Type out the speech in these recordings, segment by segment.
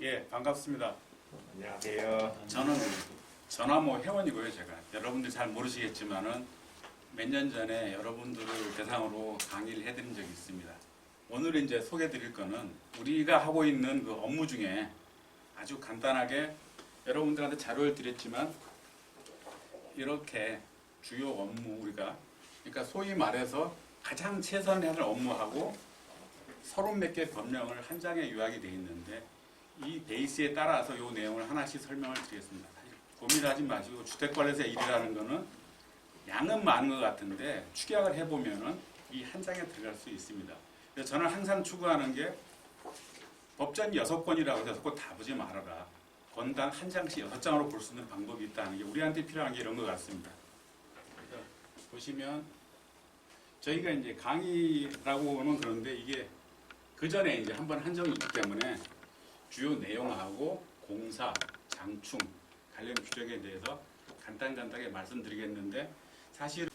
예, 반갑습니다. 안녕하세요. 저는 전화모 회원이고요, 제가. 여러분들 잘 모르시겠지만은 몇 년 전에 여러분들을 대상으로 강의를 해드린 적이 있습니다. 오늘 이제 소개해 드릴 거는 우리가 하고 있는 그 업무 중에 아주 간단하게 여러분들한테 자료를 드렸지만 이렇게 주요 업무 그러니까 소위 말해서 가장 최선을 하는 업무하고 30몇 개 법령을 한 장에 요약이 되어 있는데 이 베이스에 따라서 이 내용을 하나씩 설명을 드리겠습니다. 고민하지 마시고 주택관리사 일이라는 거는 양은 많은 것 같은데 축약을 해보면은 이 한 장에 들어갈 수 있습니다. 그래서 저는 항상 추구하는 게 법전 6권이라고 해서 6권 다 보지 말아라. 권당 한 장씩 6장으로 볼 수 있는 방법이 있다는 게 우리한테 필요한 게 이런 것 같습니다. 그래서 보시면 저희가 이제 강의라고 하면 그런데 이게 그 전에 이제 한번 한정이 있기 때문에 주요 내용하고 공사, 장충, 관련 규정에 대해서 간단하게 말씀드리겠는데 사실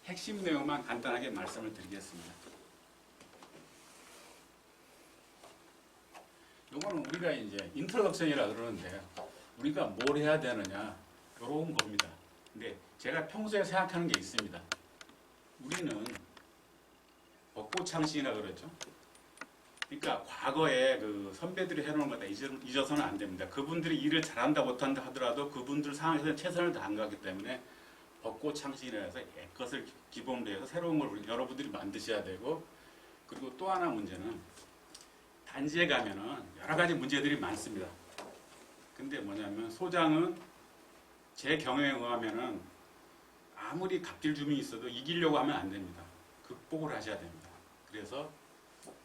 핵심 내용만 간단하게 말씀을 드리겠습니다. 요거는 우리가 이제 인트로덕션이라 그러는데 우리가 뭘 해야 되느냐 이런 겁니다. 근데 제가 평소에 생각하는 게 있습니다. 우리는 벚꽃창신이라 그러죠. 그러니까 과거에 그 선배들이 해놓은 거 다 잊어서는 안 됩니다. 그분들이 일을 잘한다 못한다 하더라도 그분들 상황에서 최선을 다한 거기 때문에 벚꽃창신이라 해서 애것을 기본으로 해서 새로운 걸 여러분들이 만드셔야 되고, 그리고 또 하나 문제는 단지에 가면은 여러 가지 문제들이 많습니다. 근데 뭐냐면 소장은 제 경험에 의하면은 아무리 갑질 주민이 있어도 이기려고 하면 안 됩니다. 극복을 하셔야 됩니다. 그래서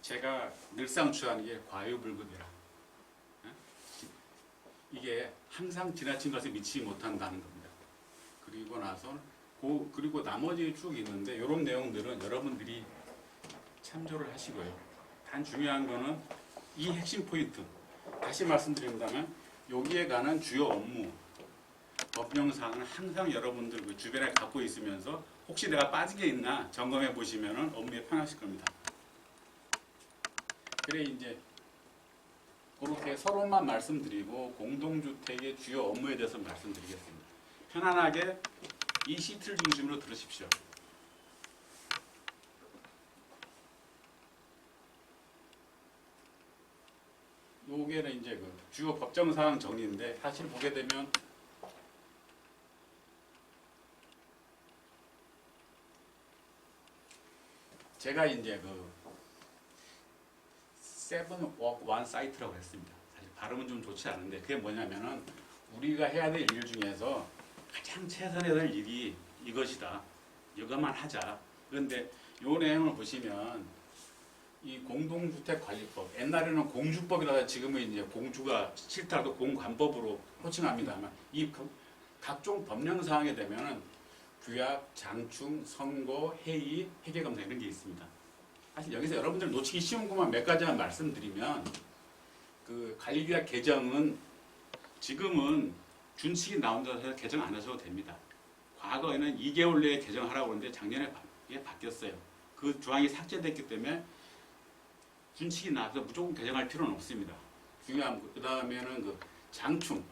제가 늘상 주장하는 게 과유불급이라. 이게 항상 지나친 것에 미치지 못한다는 겁니다. 그리고 나서 그리고 나머지 쭉 있는데 이런 내용들은 여러분들이 참조를 하시고요. 단 중요한 거는 이 핵심 포인트. 다시 말씀드린다면 여기에 관한 주요 업무, 법령사항은 항상 여러분들 그 주변에 갖고 있으면서 혹시 내가 빠진 게 있나 점검해 보시면은 업무에 편하실 겁니다. 그래 이제 그렇게 서로만 말씀드리고 공동주택의 주요 업무에 대해서 말씀드리겠습니다. 편안하게 이 시트를 중심으로 들으십시오. 요게는 이제 그 주요 법정사항 정리인데 사실 보게 되면 제가 이제 그 세븐워크 원 사이트라고 했습니다. 사실 발음은 좀 좋지 않은데 그게 뭐냐면은 우리가 해야 될 일 중에서 가장 최선의 될 일이 이것이다. 이것만 하자. 그런데 요 내용을 보시면 이 공동주택관리법, 옛날에는 공주법이라서 지금은 이제 공주가 싫다고 공관법으로 호칭합니다만 이 각종 법령 사항에 되면은 규약, 장충, 선고, 회의, 회계검사 이런 게 있습니다. 사실 여기서 여러분들 놓치기 쉬운 것만 몇 가지만 말씀드리면 그 관리규약 개정은 지금은 준칙이 나온다고 해서 개정 안 하셔도 됩니다. 과거에는 2개월 내에 개정하라고 하는데 작년에 이게 바뀌었어요. 그 조항이 삭제됐기 때문에 준칙이 나와서 무조건 개정할 필요는 없습니다. 중요한 그 다음에는 그 장충,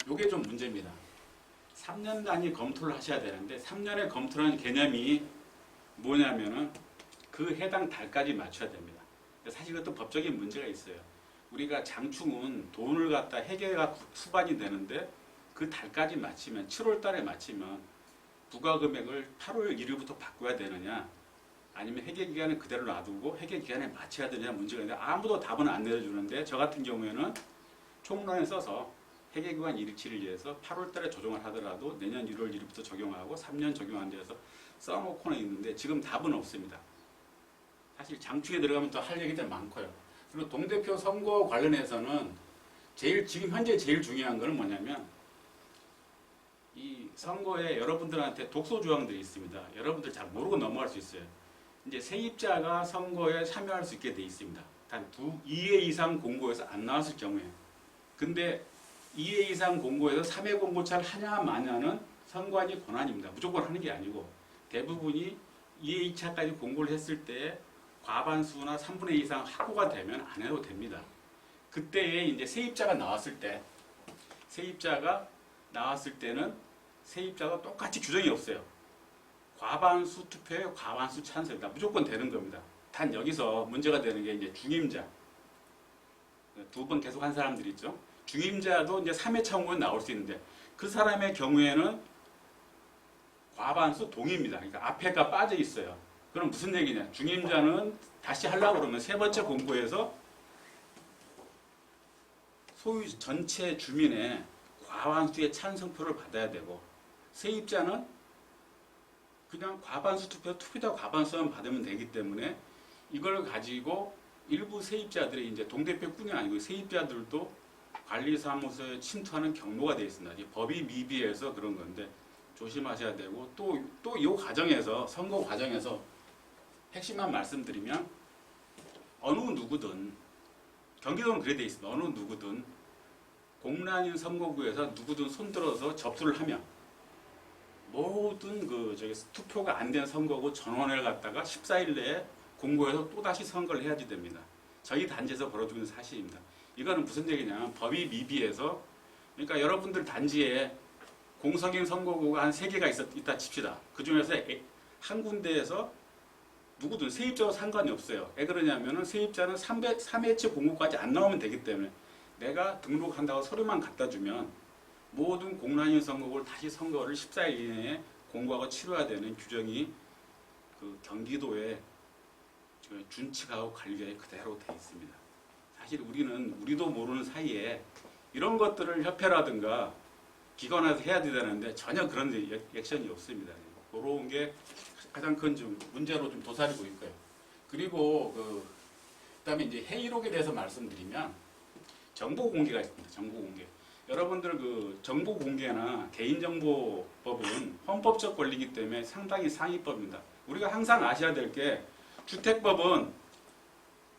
요게 좀 문제입니다. 3년 단위 검토를 하셔야 되는데 3년에 검토라는 개념이 뭐냐면은 그 해당 달까지 맞춰야 됩니다. 사실 그것도 법적인 문제가 있어요. 우리가 장충은 돈을 갖다 회계가 수반이 되는데 그 달까지 맞추면 7월 달에 맞추면 부과금액을 8월 1일부터 바꿔야 되느냐 아니면 회계기간을 그대로 놔두고 회계기간에 맞춰야 되느냐 문제가 있는데 아무도 답은 안 내려주는데 저 같은 경우에는 총론에 써서 회계기간 일치를 위해서 8월 달에 조정을 하더라도 내년 1월 1일부터 적용하고 3년 적용한 데서 써놓고는 있는데 지금 답은 없습니다. 사실 장충에 들어가면 또 할 얘기들 많고요. 그리고 동대표 선거 관련해서는 지금 현재 제일 중요한 거는 뭐냐면 이 선거에 여러분들한테 독소 조항들이 있습니다. 여러분들 잘 모르고 넘어갈 수 있어요. 이제 세입자가 선거에 참여할 수 있게 돼 있습니다. 단 2회 이상 공고에서 안 나왔을 경우에. 근데 2회 이상 공고에서 3회 공고차를 하냐 마냐는 선관위 권한입니다. 무조건 하는 게 아니고 대부분이 2회 2차까지 공고를 했을 때 과반수나 3분의 2 이상 확보가 되면 안 해도 됩니다. 그때에 이제 세입자가 나왔을 때는 세입자가 똑같이 규정이 없어요. 과반수 투표에 과반수 찬성이다. 무조건 되는 겁니다. 단 여기서 문제가 되는 게 이제 중임자. 두 번 계속 한 사람들이 있죠. 중임자도 이제 3회차 공고에 나올 수 있는데 그 사람의 경우에는 과반수 동의입니다. 그러니까 앞에가 빠져 있어요. 그럼 무슨 얘기냐? 중임자는 다시 하려고 그러면 세 번째 공고에서 소유 전체 주민의 과반수의 찬성표를 받아야 되고 세입자는 그냥 과반수 투표다 과반수만 받으면 되기 때문에 이걸 가지고 일부 세입자들이 이제 동대표뿐이 아니고 세입자들도 관리사무소에 침투하는 경로가 되어 있습니다. 법이 미비해서 그런 건데 조심하셔야 되고 또 이 과정에서 선거 과정에서 핵심만 말씀드리면 어느 누구든 경기도는 그래 돼 있습니다. 어느 누구든 공란인 선거구에서 누구든 손들어서 접수를 하면 모든 투표가 안 된 선거구 전원을 갖다가 14일 내에 공고해서 또다시 선거를 해야지 됩니다. 저희 단지에서 벌어지고 있는 사실입니다. 이거는 무슨 얘기냐면 법이 미비해서 그러니까 여러분들 단지에 공석인 선거구가 한 3개가 있다 칩시다. 그 중에서 한 군데에서 누구든 세입자와 상관이 없어요. 왜 그러냐면은 세입자는 3회치 공고까지 안 나오면 되기 때문에 내가 등록한다고 서류만 갖다 주면 모든 공란인 선거구를 다시 선거를 14일 이내에 공고하고 치러야 되는 규정이 그 경기도의 준칙하고 관리에 그대로 되어 있습니다. 사실 우리도 모르는 사이에 이런 것들을 협회라든가 기관에서 해야 되는데 전혀 그런 액션이 없습니다. 그런 게 가장 큰 문제로 좀 도사리고 있고요. 그리고 그다음에 이제 회의록에 대해서 말씀드리면 정보 공개가 있습니다. 정보 공개. 여러분들 정보 공개나 개인정보법은 헌법적 권리이기 때문에 상당히 상위법입니다. 우리가 항상 아셔야 될 게 주택법은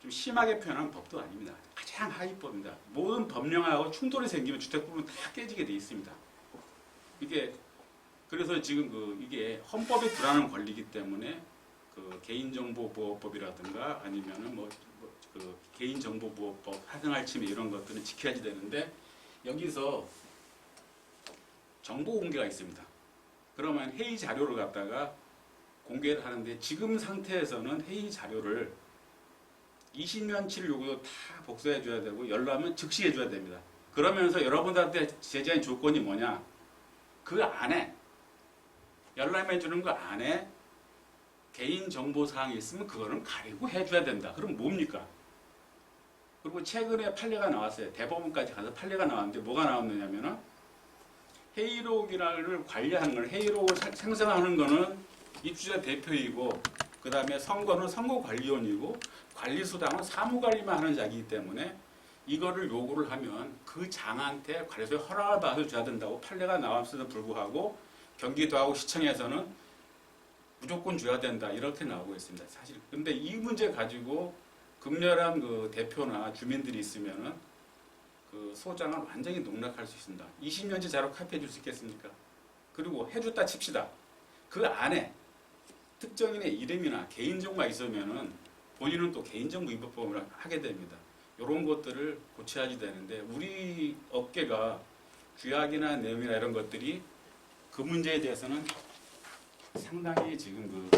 좀 심하게 표현한 법도 아닙니다. 가장 하위법입니다. 모든 법령하고 충돌이 생기면 주택법은 다 깨지게 돼 있습니다. 그래서 지금 이게 헌법에 불안한 권리이기 때문에 개인정보보호법이라든가 아니면은 개인정보보호법, 사생활 침해 이런 것들은 지켜야지 되는데 여기서 정보 공개가 있습니다. 그러면 회의 자료를 갖다가 공개를 하는데 지금 상태에서는 회의 자료를 20년치를 요구도 다 복사해 줘야 되고 열라면 즉시 해줘야 됩니다. 그러면서 여러분들한테 제시한 조건이 뭐냐? 그 안에 열람해 주는 거 안에 개인정보사항이 있으면 그거는 가리고 해줘야 된다. 그럼 뭡니까? 그리고 최근에 판례가 나왔어요. 대법원까지 가서 판례가 나왔는데 뭐가 나왔느냐면은 회의록을 관리하는 걸 회의록을 생성하는 거는 입주자 대표이고 그 다음에 선거는 선거관리원이고 관리수당은 사무관리만 하는 자이기 때문에 이거를 요구를 하면 그 장한테 관리소에 허락을 받아줘야 된다고 판례가 나왔음에도 불구하고 경기도하고 시청에서는 무조건 줘야 된다 이렇게 나오고 있습니다. 사실 근데 이 문제 가지고 극렬한 대표나 주민들이 있으면은 소장을 완전히 농락할 수 있습니다. 20년째 자료 카피해 줄 수 있겠습니까? 그리고 해줬다 칩시다. 그 안에 특정인의 이름이나 개인정보가 있으면은 본인은 또 개인정보위반법을 하게 됩니다. 이런 것들을 고쳐야지 되는데 우리 업계가 규약이나 내용이나 이런 것들이 그 문제에 대해서는 상당히 지금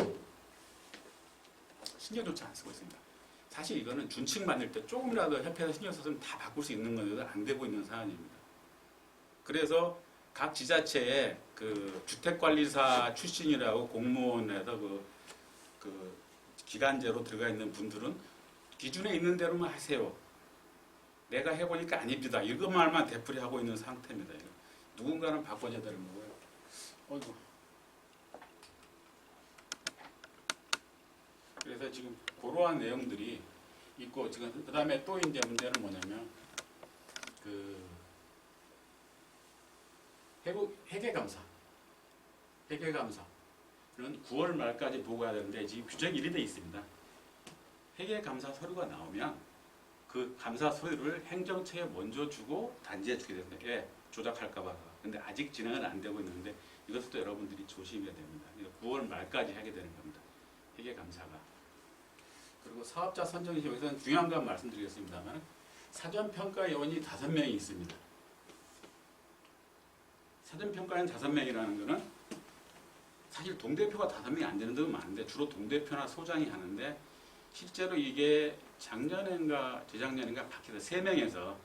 신경조차 안 쓰고 있습니다. 사실 이거는 준칙 만들 때 조금이라도 협회에서 신경 썼으면 다 바꿀 수 있는 건데도 안 되고 있는 사안입니다. 그래서 각 지자체에 주택관리사 출신이라고 공무원에서 기간제로 들어가 있는 분들은 기준에 있는 대로만 하세요. 내가 해보니까 아닙니다. 이것만만 되풀이하고 있는 상태입니다. 누군가는 바꿔줘야 되는 거고요. 어이구. 그래서 지금 그러한 내용들이 있고 지금 그 다음에 또 이제 문제는 뭐냐면 회계감사는 9월 말까지 보고해야 되는데 지금 규정이 이리 돼 있습니다. 회계감사 서류가 나오면 그 감사 서류를 행정처에 먼저 주고 단지에 주게 됩니다. 예, 조작할까봐. 근데 아직 진행은 안 되고 있는데 이것도 여러분들이 조심해야 됩니다. 9월 말까지 하게 되는 겁니다. 회계감사가. 그리고 사업자 선정이 여기서는 중요한 건 말씀드리겠습니다만 사전평가위원이 5명이 있습니다. 사전평가위원 5명이라는 거는 사실 동대표가 5명이 안 되는 데도 많은데 주로 동대표나 소장이 하는데 실제로 이게 작년인가 재작년인가 바뀌어서 3명에서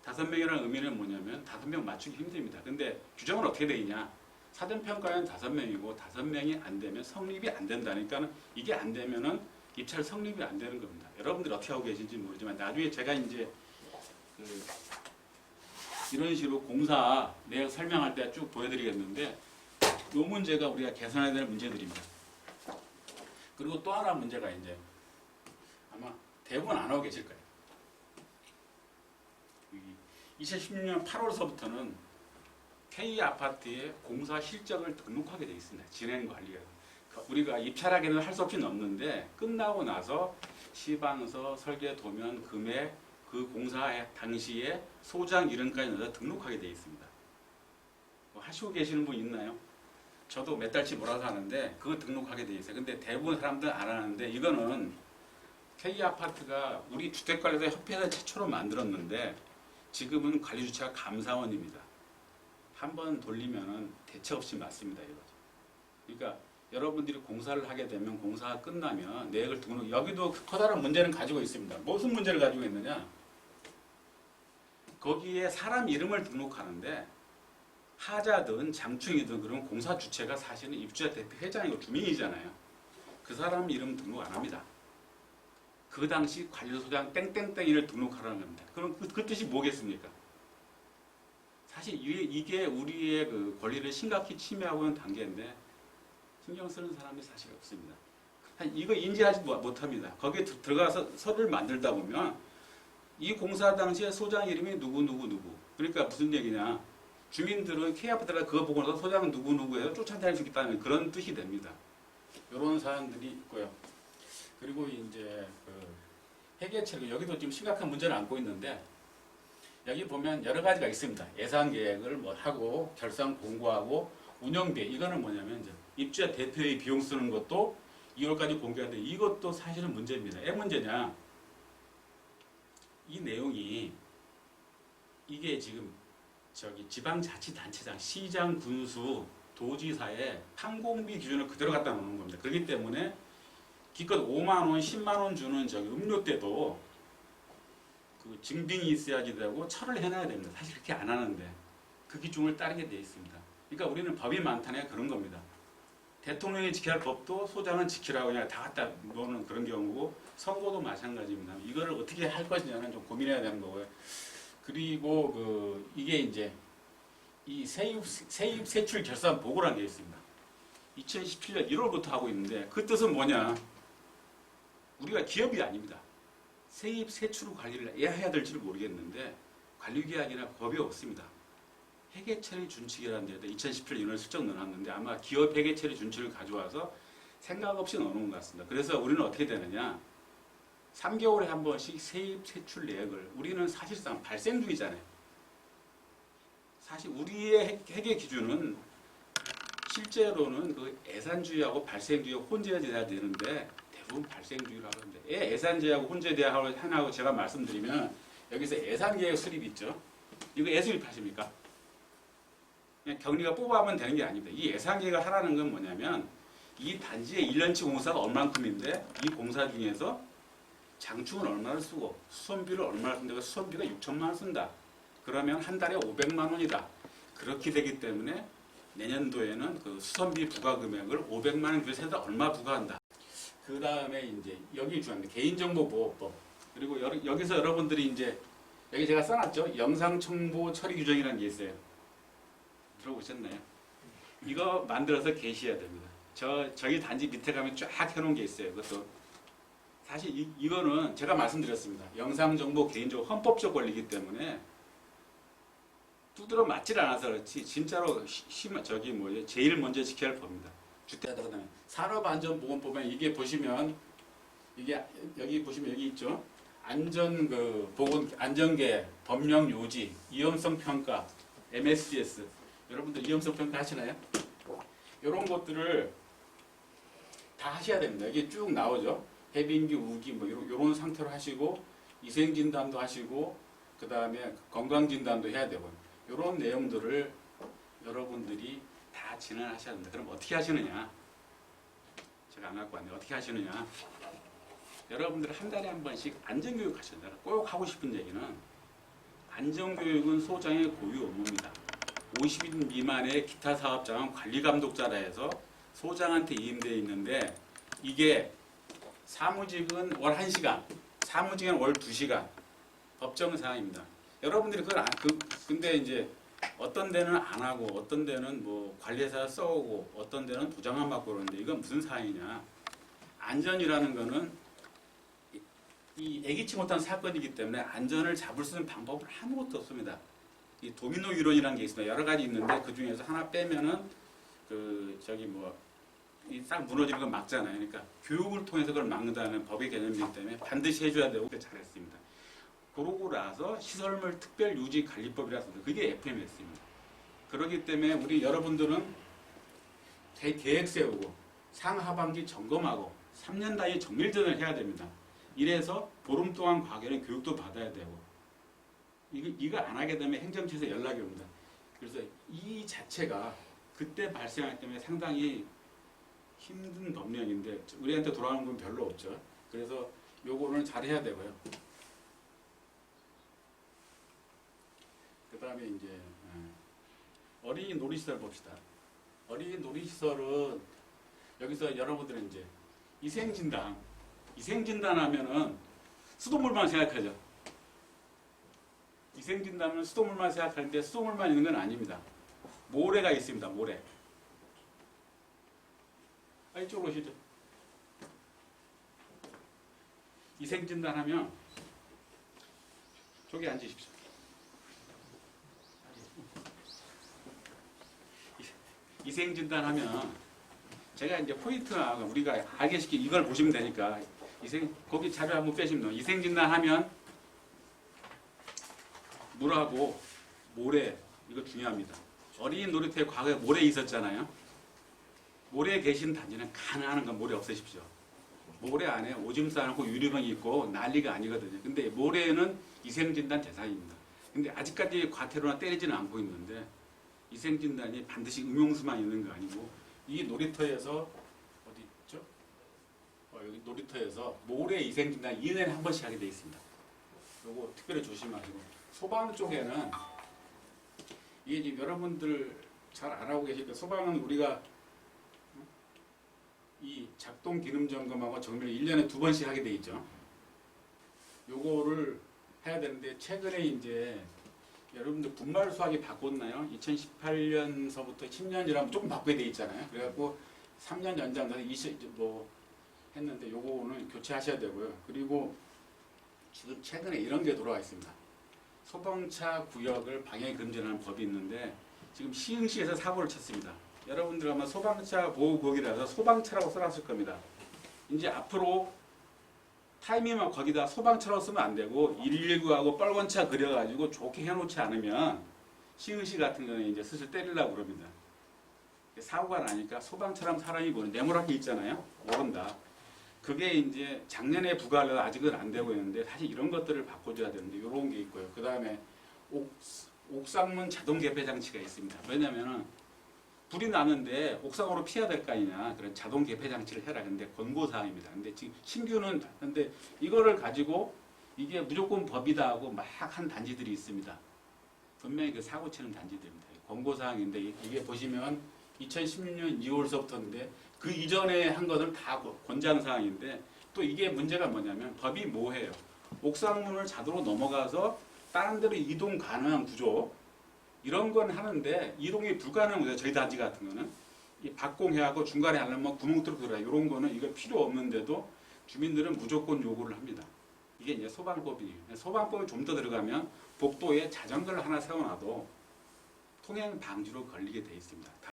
5명이라는 의미는 뭐냐면 5명 맞추기 힘듭니다. 근데 규정은 어떻게 되어 있냐? 사전평가위원 5명이고 5명이 안 되면 성립이 안 된다니까 이게 안 되면은 입찰 성립이 안 되는 겁니다. 여러분들이 어떻게 하고 계신지 모르지만 나중에 제가 이제 이런 식으로 공사 내역 설명할 때 쭉 보여드리겠는데 이 문제가 우리가 개선해야 될 문제들입니다. 그리고 또 하나 문제가 이제 아마 대부분 안 하고 계실 거예요. 2016년 8월서부터는 K아파트의 공사 실적을 등록하게 되어 있습니다. 진행 관리가. 우리가 입찰하기는 할 수 없이 넘는데 끝나고 나서 시방서, 설계 도면, 금액, 그 공사 당시에 소장 이름까지 넣어서 등록하게 되어 있습니다. 뭐 하시고 계시는 분 있나요? 저도 몇 달치 몰아서 하는데 그거 등록하게 되어 있어요. 근데 대부분 사람들은 안 하는데 이거는 K아파트가 우리 주택관리사 협회에서 최초로 만들었는데 지금은 관리주체가 감사원입니다. 한 번 돌리면은 대체 없이 맞습니다. 이거죠. 그러니까 여러분들이 공사를 하게 되면 공사가 끝나면 내역을 등록, 여기도 커다란 문제는 가지고 있습니다. 무슨 문제를 가지고 있느냐? 거기에 사람 이름을 등록하는데 하자든 장충이든 그런 공사 주체가 사실은 입주자 대표 회장이고 주민이잖아요. 그 사람 이름 등록 안 합니다. 그 당시 관리소장 땡땡땡이를 등록하라는 겁니다. 그럼 그 뜻이 뭐겠습니까? 사실 이게 우리의 그 권리를 심각히 침해하고 있는 단계인데 신경 쓰는 사람이 사실 없습니다. 이거 인지하지 못합니다. 거기에 들어가서 서류를 만들다 보면 이 공사 당시에 소장 이름이 누구. 그러니까 무슨 얘기냐. 주민들은 K아파트가 그거 보고 나서 소장은 누구 해서 쫓아다닐 수 있다는 그런 뜻이 됩니다. 이런 사안들이 있고요. 그리고 이제 회계처리 여기도 지금 심각한 문제를 안고 있는데 여기 보면 여러 가지가 있습니다. 예산 계획을 뭐 하고 결산 공고하고 운영비 이거는 뭐냐면 이제 입주자 대표의 비용 쓰는 것도 2월까지 공개하는데 이것도 사실은 문제입니다. 왜 문제냐? 이 내용이 이게 지금 지방자치단체장, 시장, 군수, 도지사의 판공비 기준을 그대로 갖다 놓는 겁니다. 그렇기 때문에 기껏 5만 원, 10만 원 주는 음료 때도 그 증빙이 있어야지 되고 철을 해놔야 됩니다. 사실 그렇게 안 하는데 그 기준을 따르게 되어 있습니다. 그러니까 우리는 법이 많다는 그런 겁니다. 대통령이 지켜야 할 법도 소장은 지키라고 그냥 다 갖다 놓는 그런 경우고 선거도 마찬가지입니다. 이거를 어떻게 할 것이냐는 좀 고민해야 되는 거고요. 그리고 이게 이제 이 세입 세출 결산 보고라는 게 있습니다. 2017년 1월부터 하고 있는데 그 뜻은 뭐냐? 우리가 기업이 아닙니다. 세입 세출 관리를 해야 될지를 모르겠는데 관리계약이나 법이 없습니다. 회계처리 준칙이라는 데다 2017년 1월 슬쩍 넣어놨는데 아마 기업 회계처리 준칙을 가져와서 생각 없이 넣어놓은 것 같습니다. 그래서 우리는 어떻게 되느냐? 3개월에 한 번씩 세입 세출 내역을 우리는 사실상 발생주의잖아요. 사실 우리의 회계 기준은 실제로는 그 예산주의하고 발생주의가 혼재돼야 되는데 대부분 발생주의라고 하는데 예산주의하고 혼재돼야 제가 말씀드리면 여기서 예산계획 수립 있죠. 이거 예수입하십니까? 그냥 경리가 뽑아하면 되는 게 아닙니다. 이 예산계획을 하라는 건 뭐냐면 이 단지의 1년치 공사가 얼만큼인데 이 공사 중에서 장충은 얼마를 쓰고 수선비를 얼마를 쓴다고 수선비가 6천만 원 쓴다. 그러면 한 달에 500만 원이다. 그렇게 되기 때문에 내년도에는 그 수선비 부과 금액을 500만 원 규제해서 얼마 부과한다. 그 다음에 이제 여기 중요합니다. 개인정보보호법. 그리고 여기서 여러분들이 이제 여기 제가 써놨죠. 영상정보 처리 규정이라는 게 있어요. 들어보셨나요? 이거 만들어서 게시해야 됩니다. 저희 단지 밑에 가면 쫙 해놓은 게 있어요. 그것도 사실 이거는 제가 말씀드렸습니다. 영상정보 개인정보 헌법적 권리이기 때문에 두드러 맞질 않아서 그렇지 진짜로 제일 먼저 지켜야 할 법입니다. 주택 그다음에 산업안전보건법에 이게 보시면 이게 여기 보시면 여기 있죠. 안전계 법령 요지 위험성 평가 MSDS 여러분들 위험성 평가 하시나요? 이런 것들을 다 하셔야 됩니다. 이게 쭉 나오죠. 해빙기 우기 이런 상태로 하시고 위생진단도 하시고 그 다음에 건강진단도 해야 되고 이런 내용들을 여러분들이 다 진행하셔야 됩니다. 그럼 어떻게 하시느냐? 제가 안 갖고 왔는데 어떻게 하시느냐? 여러분들 한 달에 한 번씩 안전교육 하셔야 돼요. 꼭 하고 싶은 얘기는 안전교육은 소장의 고유 업무입니다. 50인 미만의 기타 사업장은 관리감독자라 해서 소장한테 위임되어 있는데 이게 사무직은 월 1시간, 사무직은 월 2시간 법정사항입니다. 여러분들이 그걸 근데 이제 어떤 데는 안 하고 어떤 데는 뭐 관리사 써오고 어떤 데는 도장만 받고 그러는데 이건 무슨 사항이냐? 안전이라는 거는 이 예기치 못한 사건이기 때문에 안전을 잡을 수 있는 방법은 아무것도 없습니다. 이 도미노 이론이라는 게 있습니다. 여러 가지 있는데 그 중에서 하나 빼면은 이 싹 무너지는 건 막잖아요. 그러니까 교육을 통해서 그걸 막는다는 법의 개념이기 때문에 반드시 해줘야 되고 잘했습니다. 그러고 나서 시설물 특별 유지 관리법이라서 그게 FMS입니다. 그렇기 때문에 우리 여러분들은 계획 세우고 상하반기 점검하고 3년 단위 정밀전을 해야 됩니다. 이래서 보름 동안 과거에는 교육도 받아야 되고 이거 안 하게 되면 행정처에서 연락이 옵니다. 그래서 이 자체가 그때 발생하기 때문에 상당히 힘든 법령인데 우리한테 돌아오는 건 별로 없죠. 그래서 요거는 잘 해야 되고요. 그 다음에 이제 어린이 놀이시설 봅시다. 어린이 놀이시설은 여기서 여러분들은 이제 이생진단 하면은 수돗물만 생각하죠. 이생진단은 수돗물만 생각하는데 수돗물만 있는 건 아닙니다. 모래가 있습니다. 모래. 이쪽으로 오시죠. 이생진단 하면 저기 앉으십시오. 이생진단 하면 제가 이제 포인트나 우리가 알게 시킨 이걸 보시면 되니까 거기 자료 한번 빼시면 돼요. 이생진단 하면 물하고 모래 이거 중요합니다. 어린이 놀이터에 과거에 모래 있었잖아요. 모래에 계신 단지는 가능한 건 모래 없애십시오. 모래 안에 오줌 싸놓고 유리병이 있고 난리가 아니거든요. 근데 모래는 이생진단 대상입니다. 근데 아직까지 과태료나 때리지는 않고 있는데 이생진단이 반드시 음용수만 있는 거 아니고 이 놀이터에서 어디 있죠? 여기 놀이터에서 모래 이생진단 2년에 한 번씩 하게 돼 있습니다. 요거 특별히 조심하시고 소방 쪽에는 이게 지금 여러분들 잘 안 하고 계실 거예요. 소방은 우리가 이 작동 기능 점검하고 정밀 1년에 2번씩 하게 돼 있죠. 요거를 해야 되는데 최근에 이제 여러분들 분말 수학이 바꿨나요? 2018년서부터 10년이라면 조금 바꾸게 돼 있잖아요. 그래갖고 3년 연장돼서 했는데 요거는 교체하셔야 되고요. 그리고 지금 최근에 이런 게 돌아와 있습니다. 소방차 구역을 방해 금지하는 법이 있는데 지금 시흥시에서 사고를 쳤습니다. 여러분들 아마 소방차 보호구역이라서 소방차라고 써놨을 겁니다. 이제 앞으로 타이밍만 거기다 소방차라고 쓰면 안 되고 119하고 빨간 차 그려가지고 좋게 해놓지 않으면 시흥시 같은 경우는 이제 슬슬 때리려고 그럽니다. 사고가 나니까 소방차라면 사람이 뭐는 네모난 게 있잖아요. 모른다. 그게 이제 작년에 부과하려고 아직은 안 되고 있는데 사실 이런 것들을 바꿔줘야 되는데 이런 게 있고요. 그 다음에 옥상문 자동 개폐 장치가 있습니다. 왜냐면은 불이 나는데 옥상으로 피해야 될 거 아니냐. 그런 자동 개폐 장치를 해라. 근데 권고사항입니다. 근데 지금 신규는 근데 이거를 가지고 이게 무조건 법이다 하고 막 한 단지들이 있습니다. 분명히 그 사고 치는 단지들입니다. 권고사항인데 이게 보시면 2016년 2월서부터인데 그 이전에 한 것은 다 권장사항인데 또 이게 문제가 뭐냐면 법이 뭐해요? 옥상문을 자도로 넘어가서 다른 데로 이동 가능한 구조 이런 건 하는데 이동이 불가능해요. 저희 단지 같은 거는 이 박공해하고 중간에 하려면 구멍 뚫고 들어가요. 이런 거는 이거 필요 없는데도 주민들은 무조건 요구를 합니다. 이게 이제 소방법이에요. 소방법이 좀 더 들어가면 복도에 자전거를 하나 세워놔도 통행 방지로 걸리게 돼 있습니다.